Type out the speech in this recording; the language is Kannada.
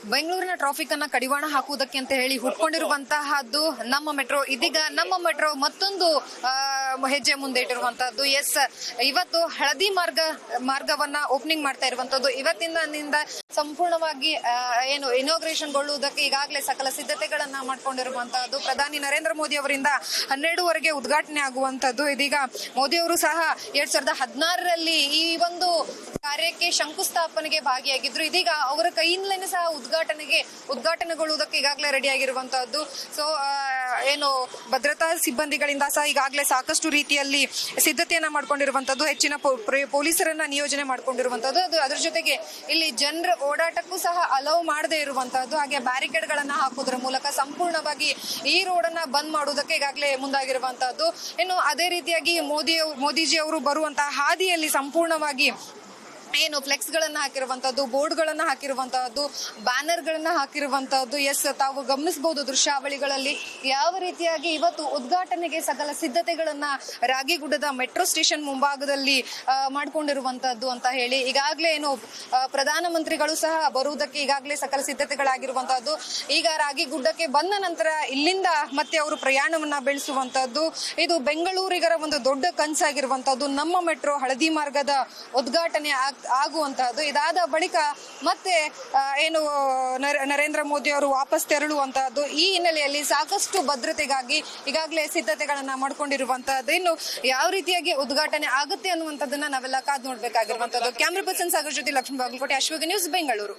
ಬೆಂಗಳೂರಿನ ಟ್ರಾಫಿಕ್ ಅನ್ನ ಕಡಿವಾಣ ಹಾಕುವುದಕ್ಕೆ ಅಂತ ಹೇಳಿ ಹುಟ್ಕೊಂಡಿರುವಂತಹದ್ದು ನಮ್ಮ ಮೆಟ್ರೋ. ಇದೀಗ ನಮ್ಮ ಮೆಟ್ರೋ ಮತ್ತೊಂದು ಹೆಜ್ಜೆ ಮುಂದೆ ಇಟ್ಟಿರುವಂತಹದ್ದು. ಎಸ್, ಇವತ್ತು ಹಳದಿ ಮಾರ್ಗವನ್ನ ಓಪನಿಂಗ್ ಮಾಡ್ತಾ ಇರುವಂತದ್ದು. ಇವತ್ತಿನಿಂದ ಸಂಪೂರ್ಣವಾಗಿ ಇನಾಗ್ರೇಷನ್ ಗೊಳ್ಳುವುದಕ್ಕೆ ಈಗಾಗಲೇ ಸಕಲ ಸಿದ್ಧತೆಗಳನ್ನ ಮಾಡ್ಕೊಂಡಿರುವಂತಹದ್ದು. ಪ್ರಧಾನಿ ನರೇಂದ್ರ ಮೋದಿ ಅವರಿಂದ 12ವರೆಗೆ ಉದ್ಘಾಟನೆ ಆಗುವಂತದ್ದು. ಇದೀಗ ಮೋದಿ ಅವರು ಸಹ 2016ರಲ್ಲಿ ಈ ಒಂದು ಕಾರ್ಯಕ್ಕೆ ಶಂಕುಸ್ಥಾಪನೆಗೆ ಭಾಗಿಯಾಗಿದ್ರು. ಇದೀಗ ಅವರ ಕೈಯಿಂದಲೇ ಸಹ ಉದ್ಘಾಟನೆಗೊಳ್ಳುವುದಕ್ಕೆ ಈಗಾಗಲೇ ರೆಡಿ ಆಗಿರುವಂತಹದ್ದು. ಸೊ ಭದ್ರತಾ ಸಿಬ್ಬಂದಿಗಳಿಂದ ಸಹ ಈಗಾಗಲೇ ಸಾಕಷ್ಟು ರೀತಿಯಲ್ಲಿ ಸಿದ್ಧತೆಯನ್ನ ಮಾಡ್ಕೊಂಡಿರುವಂತದ್ದು. ಹೆಚ್ಚಿನ ಪೊಲೀಸರನ್ನ ನಿಯೋಜನೆ ಮಾಡ್ಕೊಂಡಿರುವಂತದ್ದು. ಅದರ ಜೊತೆಗೆ ಇಲ್ಲಿ ಜನರ ಓಡಾಟಕ್ಕೂ ಸಹ ಅಲೌ ಮಾಡದೇ ಇರುವಂತಹದ್ದು. ಹಾಗೆ ಬ್ಯಾರಿಕೇಡ್ ಗಳನ್ನ ಹಾಕುವುದರ ಮೂಲಕ ಸಂಪೂರ್ಣವಾಗಿ ಈ ರೋಡ್ ಅನ್ನ ಬಂದ್ ಮಾಡುವುದಕ್ಕೆ ಈಗಾಗಲೇ ಮುಂದಾಗಿರುವಂತಹದ್ದು. ಇನ್ನು ಅದೇ ರೀತಿಯಾಗಿ ಮೋದಿಜಿ ಅವರು ಬರುವಂತಹ ಹಾದಿಯಲ್ಲಿ ಸಂಪೂರ್ಣವಾಗಿ ಫ್ಲೆಕ್ಸ್ ಗಳನ್ನ ಹಾಕಿರುವಂತಹದ್ದು, ಬೋರ್ಡ್ ಗಳನ್ನ ಹಾಕಿರುವಂತಹದ್ದು, ಬ್ಯಾನರ್ ಗಳನ್ನ ಹಾಕಿರುವಂತಹದ್ದು. ಎಸ್, ತಾವು ಗಮನಿಸಬಹುದು ದೃಶ್ಯಾವಳಿಗಳಲ್ಲಿ ಯಾವ ರೀತಿಯಾಗಿ ಇವತ್ತು ಉದ್ಘಾಟನೆಗೆ ಸಕಲ ಸಿದ್ಧತೆಗಳನ್ನ ರಾಗಿಗುಡ್ಡದ ಮೆಟ್ರೋ ಸ್ಟೇಷನ್ ಮುಂಭಾಗದಲ್ಲಿ ಮಾಡ್ಕೊಂಡಿರುವಂತಹದ್ದು ಅಂತ ಹೇಳಿ ಈಗಾಗಲೇ ಪ್ರಧಾನಮಂತ್ರಿಗಳು ಸಹ ಬರುವುದಕ್ಕೆ ಈಗಾಗಲೇ ಸಕಲ ಸಿದ್ಧತೆಗಳಾಗಿರುವಂತಹದ್ದು. ಈಗ ರಾಗಿಗುಡ್ಡಕ್ಕೆ ಬಂದ ನಂತರ ಇಲ್ಲಿಂದ ಮತ್ತೆ ಅವರು ಪ್ರಯಾಣವನ್ನ ಬೆಳೆಸುವಂತಹದ್ದು. ಇದು ಬೆಂಗಳೂರಿಗರ ಒಂದು ದೊಡ್ಡ ಕನಸಾಗಿರುವಂತಹದ್ದು. ನಮ್ಮ ಮೆಟ್ರೋ ಹಳದಿ ಮಾರ್ಗದ ಉದ್ಘಾಟನೆ ಆಗುವಂತಹದ್ದು. ಇದಾದ ಬಳಿಕ ಮತ್ತೆ ನರೇಂದ್ರ ಮೋದಿ ಅವರು ವಾಪಸ್ ತೆರಳುವಂತಹದ್ದು. ಈ ಹಿನ್ನೆಲೆಯಲ್ಲಿ ಸಾಕಷ್ಟು ಭದ್ರತೆಗಾಗಿ ಈಗಾಗಲೇ ಸಿದ್ಧತೆಗಳನ್ನ ಮಾಡ್ಕೊಂಡಿರುವಂತಹದ್ದು. ಇನ್ನು ಯಾವ ರೀತಿಯಾಗಿ ಉದ್ಘಾಟನೆ ಆಗುತ್ತೆ ಅನ್ನುವಂಥದ್ದನ್ನ ನಾವೆಲ್ಲ ಕಾದು ನೋಡ್ಬೇಕಾಗಿರುವಂತಹದ್ದು. ಕ್ಯಾಮ್ರಾ ಪರ್ಸನ್ ಸಾಗರ್ ಜೊತೆ ಲಕ್ಷ್ಮೀ ಬಾಗಲಕೋಟೆ, ಅಶ್ವಗ ನ್ಯೂಸ್, ಬೆಂಗಳೂರು.